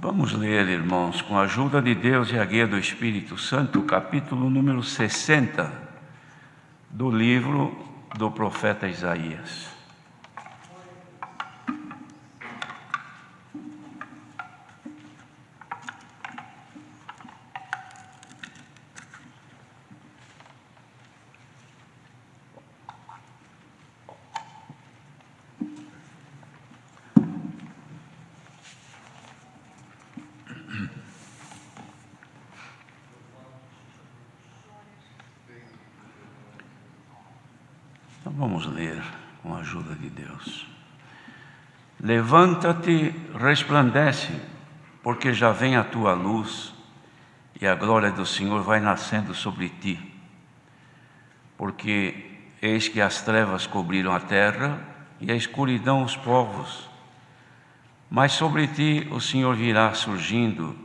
Vamos ler, irmãos, com a ajuda de Deus e a guia do Espírito Santo, o capítulo número 60 do livro do profeta Isaías. Então vamos ler com a ajuda de Deus. Levanta-te, resplandece, porque já vem a tua luz e a glória do Senhor vai nascendo sobre ti. Porque eis que as trevas cobriram a terra e a escuridão os povos. Mas sobre ti o Senhor virá surgindo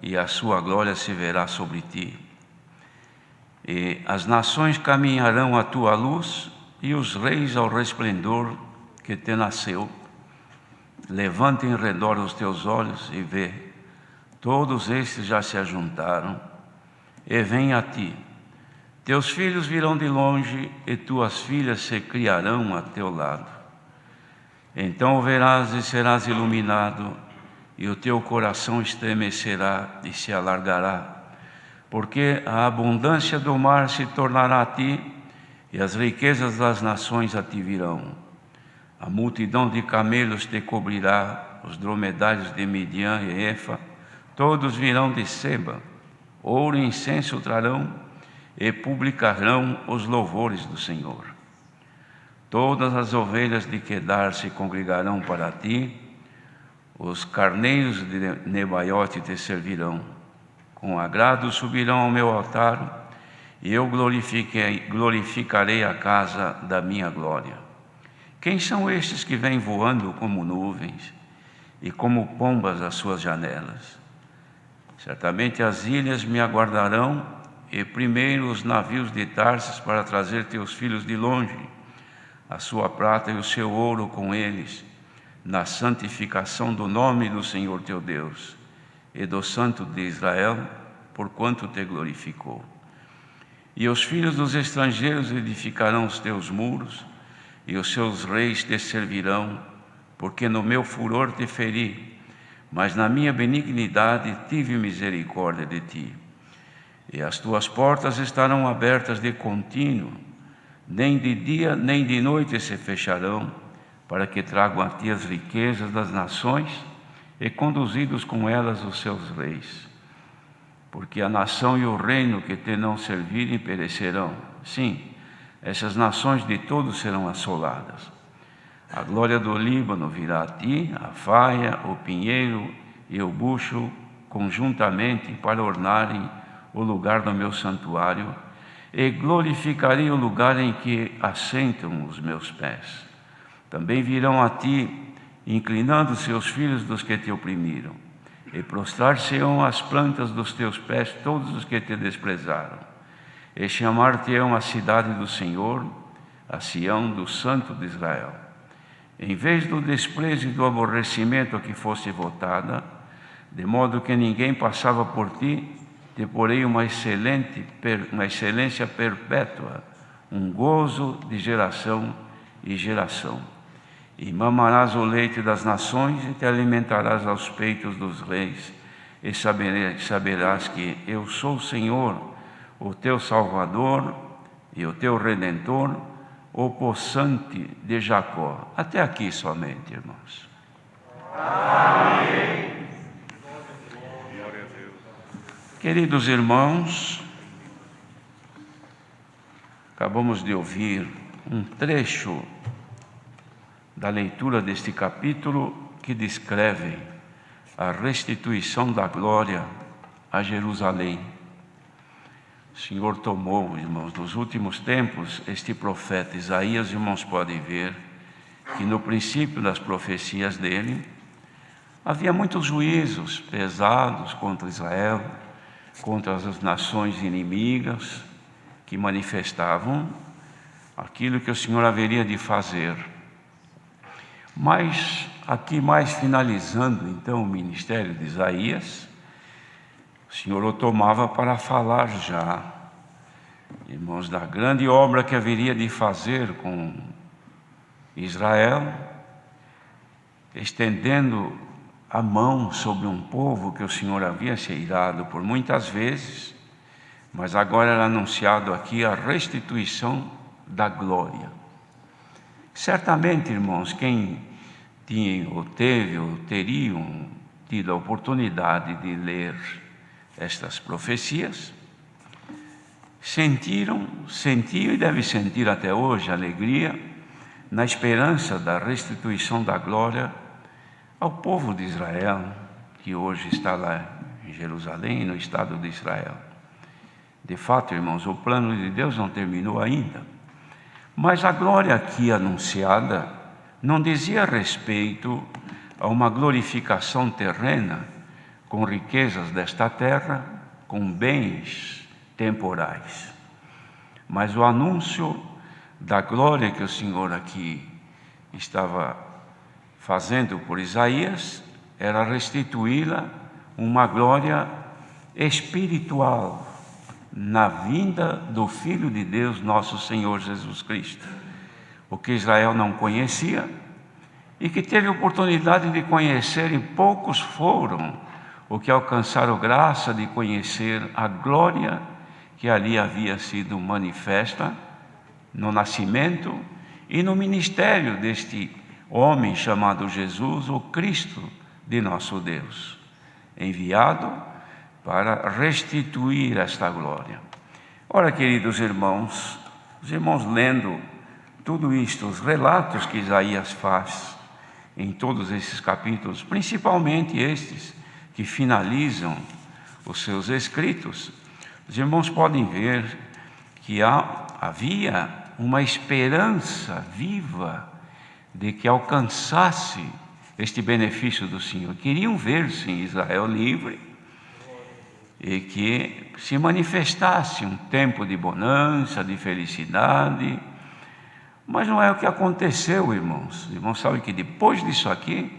e a sua glória se verá sobre ti. E as nações caminharão à tua luz e os reis ao resplendor que te nasceu. Levanta em redor os teus olhos e vê, todos estes já se ajuntaram, e vem a ti. Teus filhos virão de longe e tuas filhas se criarão a teu lado. Então o verás e serás iluminado, e o teu coração estremecerá e se alargará, porque a abundância do mar se tornará a ti, e as riquezas das nações a ti virão. A multidão de camelos te cobrirá, os dromedários de Midian e Efa, todos virão de Seba. Ouro e incenso trarão, e publicarão os louvores do Senhor. Todas as ovelhas de Quedar se congregarão para ti, os carneiros de Nebaiote te servirão. Com agrado subirão ao meu altar, e eu glorificarei a casa da minha glória. Quem são estes que vêm voando como nuvens e como pombas às suas janelas? Certamente as ilhas me aguardarão, e primeiro os navios de Tarsis para trazer teus filhos de longe, a sua prata e o seu ouro com eles, na santificação do nome do Senhor teu Deus e do Santo de Israel, porquanto te glorificou. E os filhos dos estrangeiros edificarão os teus muros, e os seus reis te servirão, porque no meu furor te feri, mas na minha benignidade tive misericórdia de ti. E as tuas portas estarão abertas de contínuo, nem de dia nem de noite se fecharão, para que tragam a ti as riquezas das nações, e conduzidos com elas os seus reis. Porque a nação e o reino que te não servirem perecerão. Sim, essas nações de todos serão assoladas. A glória do Líbano virá a ti, a faia, o pinheiro e o bucho conjuntamente para ornarem o lugar do meu santuário, e glorificarei o lugar em que assentam os meus pés. Também virão a ti, inclinando-se os filhos dos que te oprimiram, e prostrar-se-ão às plantas dos teus pés todos os que te desprezaram. E chamar-te-ão a cidade do Senhor, a Sião do Santo de Israel. Em vez do desprezo e do aborrecimento a que foste votada, de modo que ninguém passava por ti, te porei uma excelência perpétua, um gozo de geração e geração. E mamarás o leite das nações e te alimentarás aos peitos dos reis, e saberás que eu sou o Senhor, o teu Salvador e o teu Redentor, o possante de Jacó. Até aqui somente, irmãos. Amém. Queridos irmãos, acabamos de ouvir um trecho da leitura deste capítulo que descreve a restituição da glória a Jerusalém. O Senhor tomou, irmãos, nos últimos tempos, este profeta Isaías, irmãos, podem ver que no princípio das profecias dele, havia muitos juízos pesados contra Israel, contra as nações inimigas, que manifestavam aquilo que o Senhor haveria de fazer. Mas aqui mais finalizando então o ministério de Isaías, o Senhor o tomava para falar já, irmãos, da grande obra que haveria de fazer com Israel, estendendo a mão sobre um povo que o Senhor havia se irado por muitas vezes, mas agora era anunciado aqui a restituição da glória. Certamente, irmãos, quem tinha ou teve ou teriam tido a oportunidade de ler estas profecias, sentiu e deve sentir até hoje alegria na esperança da restituição da glória ao povo de Israel, que hoje está lá em Jerusalém, no estado de Israel. De fato, irmãos, o plano de Deus não terminou ainda, mas a glória aqui anunciada não dizia respeito a uma glorificação terrena com riquezas desta terra, com bens temporais, mas o anúncio da glória que o Senhor aqui estava fazendo por Isaías era restituí-la uma glória espiritual na vinda do Filho de Deus, nosso Senhor Jesus Cristo, o que Israel não conhecia e que teve oportunidade de conhecer, e poucos foram os que alcançaram graça de conhecer a glória que ali havia sido manifesta no nascimento e no ministério deste homem chamado Jesus, o Cristo de nosso Deus, enviado para restituir esta glória. Ora, queridos irmãos, os irmãos lendo tudo isto, os relatos que Isaías faz em todos esses capítulos, principalmente estes que finalizam os seus escritos, os irmãos podem ver que havia uma esperança viva de que alcançasse este benefício do Senhor. Queriam ver-se em Israel livre e que se manifestasse um tempo de bonança, de felicidade. Mas não é o que aconteceu, irmãos. Os irmãos sabem que depois disso aqui,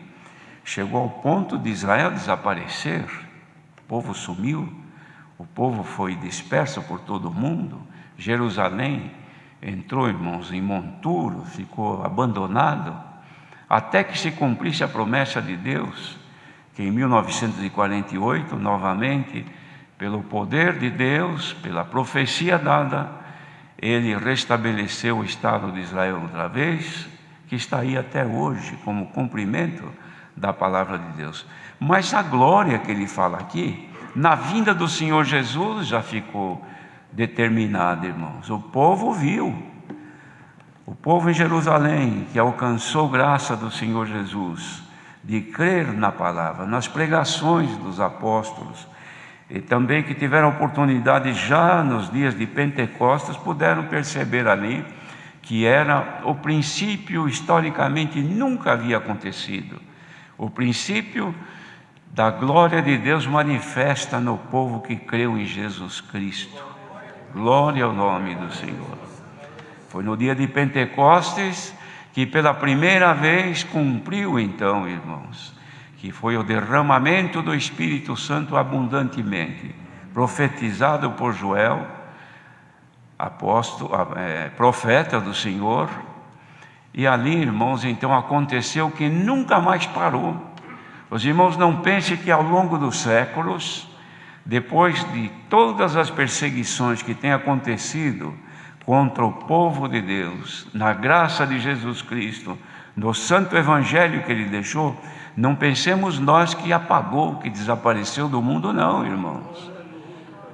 chegou ao ponto de Israel desaparecer. O povo sumiu, o povo foi disperso por todo o mundo. Jerusalém entrou, irmãos, em monturo, ficou abandonado, até que se cumprisse a promessa de Deus, que em 1948, novamente, pelo poder de Deus, pela profecia dada, Ele restabeleceu o Estado de Israel outra vez, que está aí até hoje, como cumprimento da palavra de Deus. Mas a glória que ele fala aqui, na vinda do Senhor Jesus, já ficou determinada, irmãos. O povo viu, o povo em Jerusalém, que alcançou graça do Senhor Jesus, de crer na palavra, nas pregações dos apóstolos, e também que tiveram oportunidade já nos dias de Pentecostes, puderam perceber ali que era o princípio, historicamente nunca havia acontecido, o princípio da glória de Deus manifesta no povo que creu em Jesus Cristo. Glória ao nome do Senhor. Foi no dia de Pentecostes que pela primeira vez cumpriu então, irmãos, que foi o derramamento do Espírito Santo abundantemente, profetizado por Joel, profeta do Senhor. E ali, irmãos, então aconteceu que nunca mais parou. Os irmãos não pensem que ao longo dos séculos, depois de todas as perseguições que têm acontecido contra o povo de Deus, na graça de Jesus Cristo, no santo evangelho que Ele deixou, não pensemos nós que apagou, que desapareceu do mundo, não, irmãos.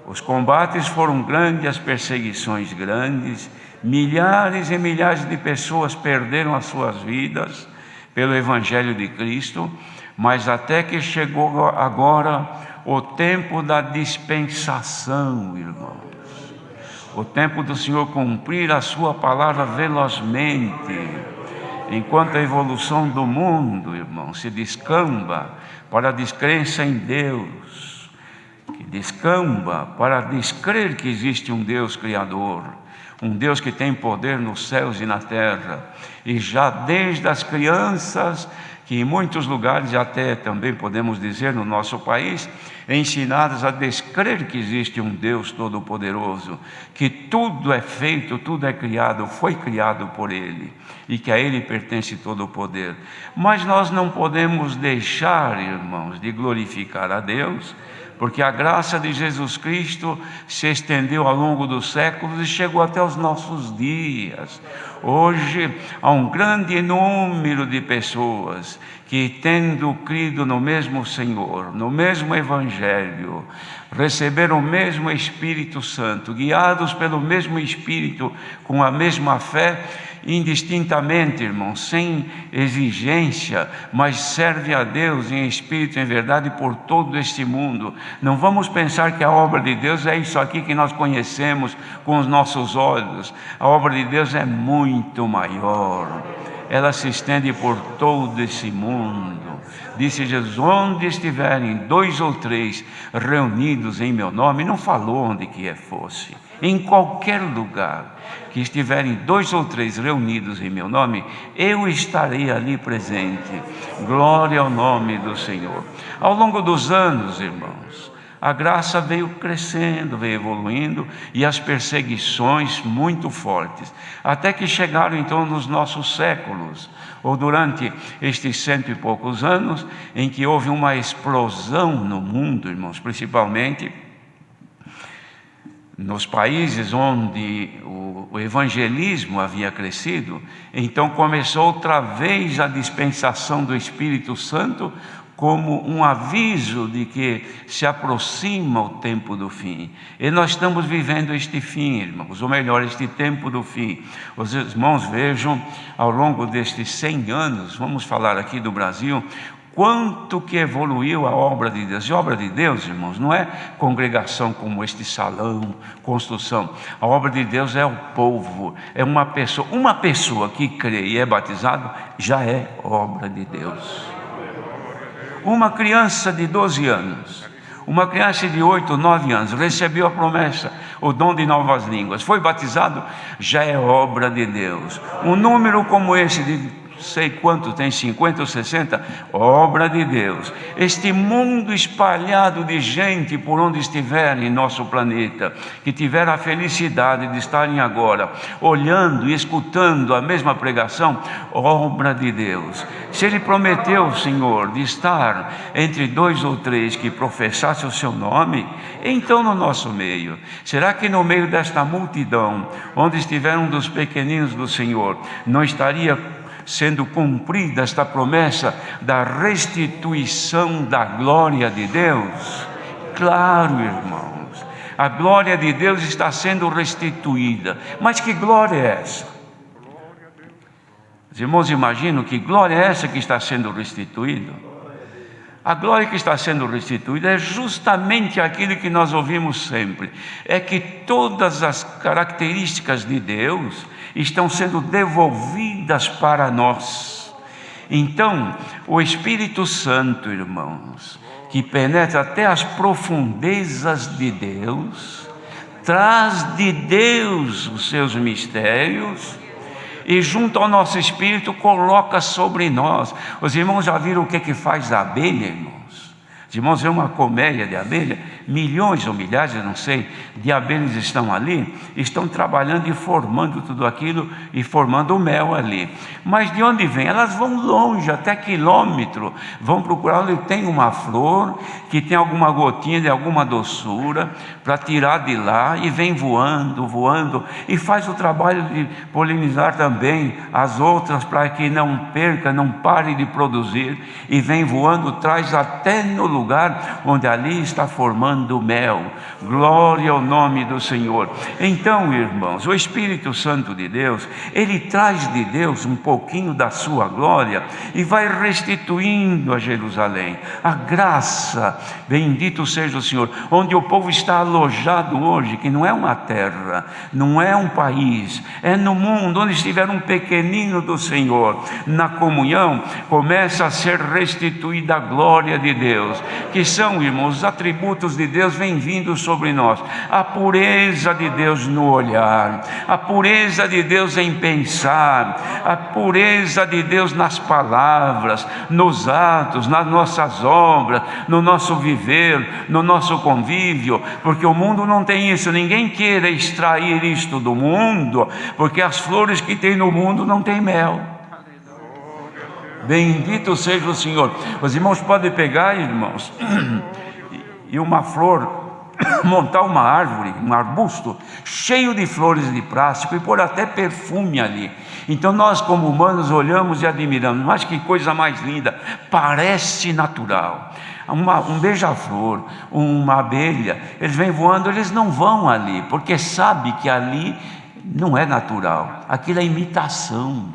Os combates foram grandes, as perseguições grandes, milhares e milhares de pessoas perderam as suas vidas pelo evangelho de Cristo, mas até que chegou agora o tempo da dispensação, irmãos. O tempo do Senhor cumprir a sua palavra velozmente, enquanto a evolução do mundo, irmão, se descamba para a descrença em Deus, que descamba para descrer que existe um Deus Criador, um Deus que tem poder nos céus e na terra, e já desde as crianças, que em muitos lugares, até também podemos dizer no nosso país, ensinadas a descrer que existe um Deus todo-poderoso, que tudo é feito, tudo é criado, foi criado por Ele, e que a Ele pertence todo o poder. Mas nós não podemos deixar, irmãos, de glorificar a Deus, porque a graça de Jesus Cristo se estendeu ao longo dos séculos e chegou até os nossos dias. Hoje há um grande número de pessoas que, tendo crido no mesmo Senhor, no mesmo Evangelho, receberam o mesmo Espírito Santo, guiados pelo mesmo Espírito, com a mesma fé, indistintamente, irmãos, sem exigência, mas serve a Deus em espírito e em verdade por todo este mundo. Não vamos pensar que a obra de Deus é isso aqui que nós conhecemos com os nossos olhos. A obra de Deus é muito maior. Ela se estende por todo esse mundo. Disse Jesus: onde estiverem 2 ou 3 reunidos em meu nome, não falou onde que fosse, em qualquer lugar que estiverem 2 ou 3 reunidos em meu nome, eu estarei ali presente. Glória ao nome do Senhor. Ao longo dos anos, irmãos, a graça veio crescendo, veio evoluindo, e as perseguições muito fortes, até que chegaram então nos nossos séculos, ou durante estes 100 e poucos anos, em que houve uma explosão no mundo, irmãos, principalmente nos países onde o evangelismo havia crescido. Então começou outra vez a dispensação do Espírito Santo, como um aviso de que se aproxima o tempo do fim. E nós estamos vivendo este fim, irmãos, ou melhor, este tempo do fim. Os irmãos vejam, ao longo destes 100 anos, vamos falar aqui do Brasil, quanto que evoluiu a obra de Deus. E a obra de Deus, irmãos, não é congregação como este salão, construção. A obra de Deus é o povo, é uma pessoa que crê e é batizado, já é obra de Deus. Uma criança de 12 anos, uma criança de 8, 9 anos, recebeu a promessa, o dom de novas línguas, foi batizado, já é obra de Deus. Um número como esse de sei quanto tem, 50 ou 60, obra de Deus. Este mundo espalhado de gente por onde estiverem em nosso planeta, que tiver a felicidade de estarem agora olhando e escutando a mesma pregação, obra de Deus. Se Ele prometeu, Senhor, de estar entre 2 ou 3 que professassem o seu nome, então no nosso meio, será que no meio desta multidão, onde estiver um dos pequeninos do Senhor, não estaria sendo cumprida esta promessa da restituição da glória de Deus? Claro, irmãos, a glória de Deus está sendo restituída. Mas que glória é essa? Os irmãos imaginam que glória é essa que está sendo restituída? A glória que está sendo restituída é justamente aquilo que nós ouvimos sempre, é que todas as características de Deus estão sendo devolvidas para nós. Então, o Espírito Santo, irmãos, que penetra até as profundezas de Deus, traz de Deus os seus mistérios, e junto ao nosso espírito coloca sobre nós. Os irmãos já viram o que faz a abelha, irmãos? Os irmãos vêem uma colmeia de abelha, milhões ou milhares, eu não sei, de abelhas estão ali, estão trabalhando e formando tudo aquilo e formando o mel ali. Mas de onde vem? Elas vão longe, até quilômetro, vão procurar onde tem uma flor que tem alguma gotinha de alguma doçura para tirar de lá, e vem voando, voando, e faz o trabalho de polinizar também as outras para que não perca, não pare de produzir, e vem voando, traz até no lugar onde ali está formando mel. Glória ao nome do Senhor. Então, irmãos, o Espírito Santo de Deus, Ele traz de Deus um pouquinho da sua glória e vai restituindo a Jerusalém a graça, bendito seja o Senhor, onde o povo está alojado hoje, que não é uma terra, não é um país, é no mundo, onde estiver um pequenino do Senhor, na comunhão, começa a ser restituída a glória de Deus, que são, irmãos, os atributos de de Deus vem vindo sobre nós. A pureza de Deus no olhar, a pureza de Deus em pensar, a pureza de Deus nas palavras, nos atos, nas nossas obras, no nosso viver, no nosso convívio, porque o mundo não tem isso. Ninguém queira extrair isto do mundo, porque as flores que tem no mundo não tem mel. Bendito seja o Senhor. Os irmãos podem pegar, irmãos, e uma flor, montar uma árvore, um arbusto cheio de flores de plástico e pôr até perfume ali. Então nós, como humanos, olhamos e admiramos. Mas que coisa mais linda, parece natural. Um beija-flor, uma abelha, eles vêm voando, eles não vão ali, porque sabe que ali não é natural, aquilo é imitação.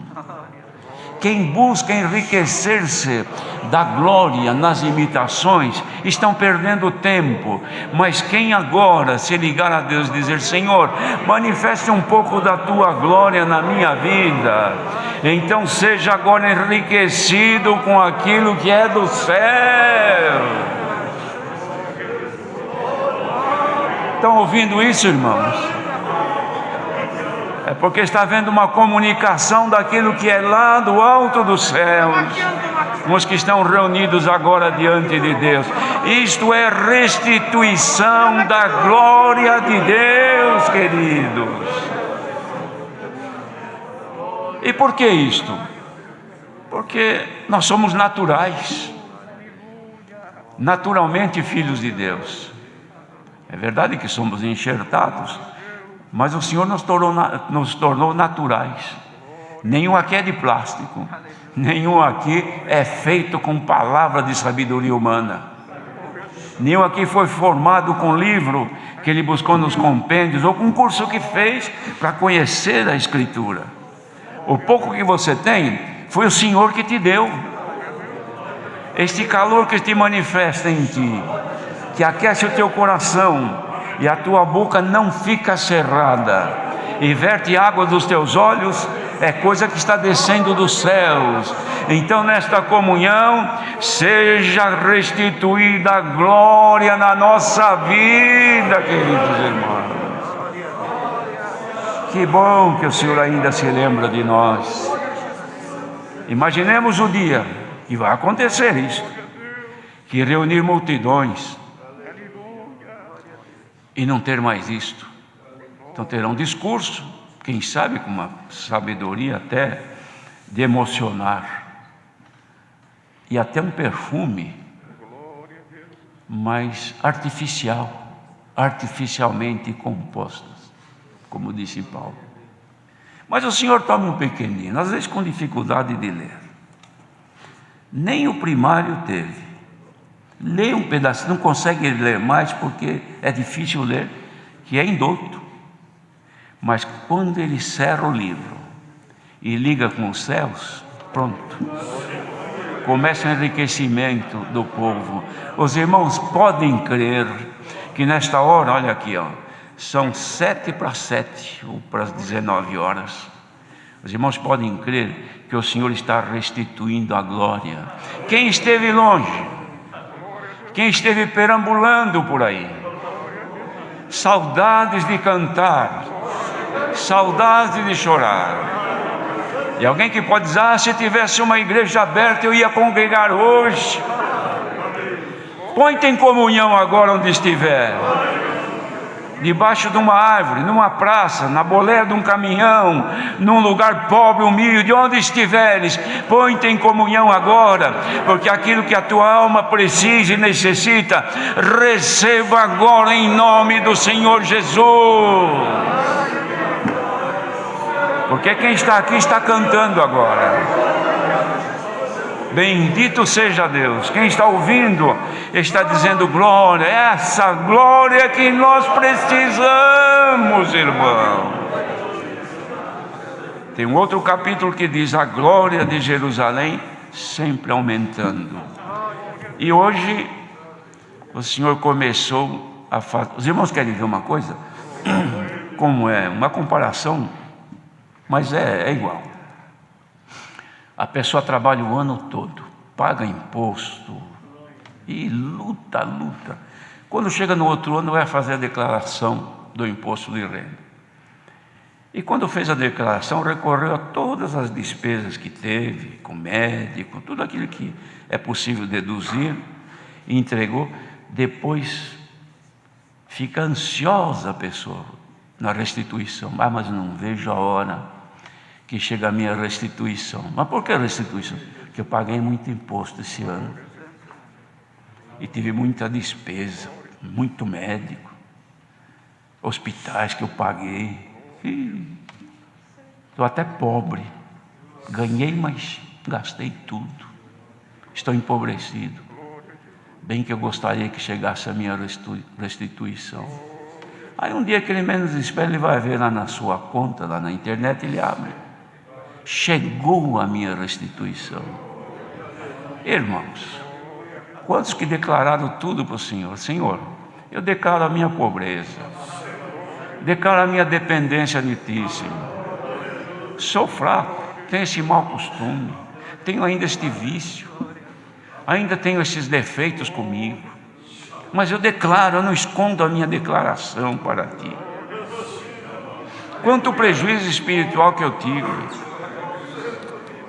Quem busca enriquecer-se da glória nas imitações, estão perdendo tempo. Mas quem agora se ligar a Deus e dizer: Senhor, manifeste um pouco da tua glória na minha vida, então seja agora enriquecido com aquilo que é do céu. Estão ouvindo isso, irmãos? É porque está havendo uma comunicação daquilo que é lá do alto dos céus, com os que estão reunidos agora diante de Deus. Isto é restituição da glória de Deus, queridos. E por que isto? Porque nós somos naturais, naturalmente filhos de Deus. É verdade que somos enxertados, mas o Senhor nos tornou naturais. Nenhum aqui é de plástico, nenhum aqui é feito com palavra de sabedoria humana, nenhum aqui foi formado com livro que ele buscou nos compêndios, ou com um curso que fez para conhecer a Escritura. O pouco que você tem, foi o Senhor que te deu. Este calor que te manifesta em ti, que aquece o teu coração, e a tua boca não fica cerrada, e verte água dos teus olhos, é coisa que está descendo dos céus. Então nesta comunhão, seja restituída a glória na nossa vida, queridos irmãos. Que bom que o Senhor ainda se lembra de nós. Imaginemos o dia que vai acontecer isso, que reunir multidões e não ter mais isto. Então terão discurso, quem sabe com uma sabedoria até de emocionar, e até um perfume, mas artificialmente compostos, como disse Paulo. Mas o Senhor toma um pequenino, às vezes com dificuldade de ler, nem o primário teve. Lê um pedaço, não consegue ler mais porque é difícil ler, que é indulto. Mas quando ele cerra o livro e liga com os céus, pronto, começa o enriquecimento do povo. Os irmãos podem crer que nesta hora, olha aqui, são 7:07 ou para as 19 horas. Os irmãos podem crer que o Senhor está restituindo a glória. Quem esteve longe, quem esteve perambulando por aí, saudades de cantar, saudades de chorar. E alguém que pode dizer: se tivesse uma igreja aberta eu ia congregar hoje. Põe-te em comunhão agora onde estiver, debaixo de uma árvore, numa praça, na boleia de um caminhão, num lugar pobre, humilde, onde estiveres, põe-te em comunhão agora, porque aquilo que a tua alma precisa e necessita, receba agora em nome do Senhor Jesus. Porque quem está aqui está cantando agora. Bendito seja Deus. Quem está ouvindo está dizendo glória. Essa glória que nós precisamos, irmão. Tem um outro capítulo que diz: a glória de Jerusalém sempre aumentando. E hoje o Senhor começou a fazer. Os irmãos querem ver uma coisa? Como é? Uma comparação, mas é igual. A pessoa trabalha o ano todo, paga imposto e luta, Quando chega no outro ano, vai fazer a declaração do imposto de renda. E quando fez a declaração, recorreu a todas as despesas que teve, com médico, tudo aquilo que é possível deduzir, e entregou. Depois fica ansiosa a pessoa na restituição. Mas não vejo a hora que chega a minha restituição. Mas por que restituição? Porque eu paguei muito imposto esse ano. E tive muita despesa, muito médico, hospitais que eu paguei. Estou até pobre. Ganhei, mas gastei tudo. Estou empobrecido. Bem que eu gostaria que chegasse a minha restituição. Aí um dia que ele menos espera, ele vai ver lá na sua conta, lá na internet, ele abre. Chegou a minha restituição. Irmãos, quantos que declararam tudo para o Senhor? Senhor, eu declaro a minha pobreza, declaro a minha dependência de Ti, Senhor. Sou fraco, tenho esse mau costume, tenho ainda este vício, ainda tenho esses defeitos comigo, mas eu declaro, eu não escondo a minha declaração para Ti. Quanto prejuízo espiritual que eu tive,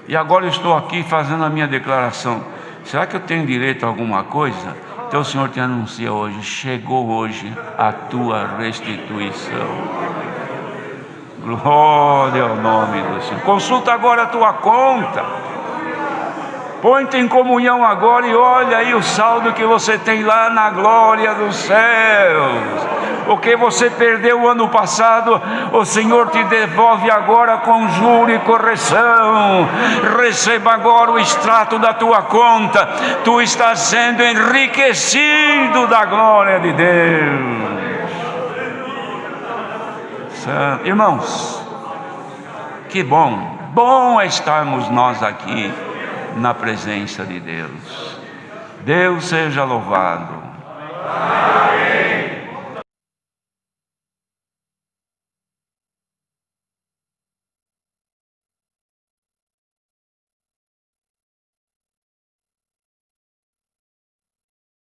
e agora eu estou aqui fazendo a minha declaração. Será que eu tenho direito a alguma coisa? Então o Senhor te anuncia hoje, chegou hoje a tua restituição. Glória ao nome do Senhor. Consulta agora a tua conta. Põe-te em comunhão agora e olha aí o saldo que você tem lá na glória dos céus. O que você perdeu o ano passado, o Senhor te devolve agora com juro e correção. Receba agora o extrato da tua conta. Tu estás sendo enriquecido da glória de Deus. Irmãos, que bom é estarmos nós aqui na presença de Deus. Deus seja louvado. Amém.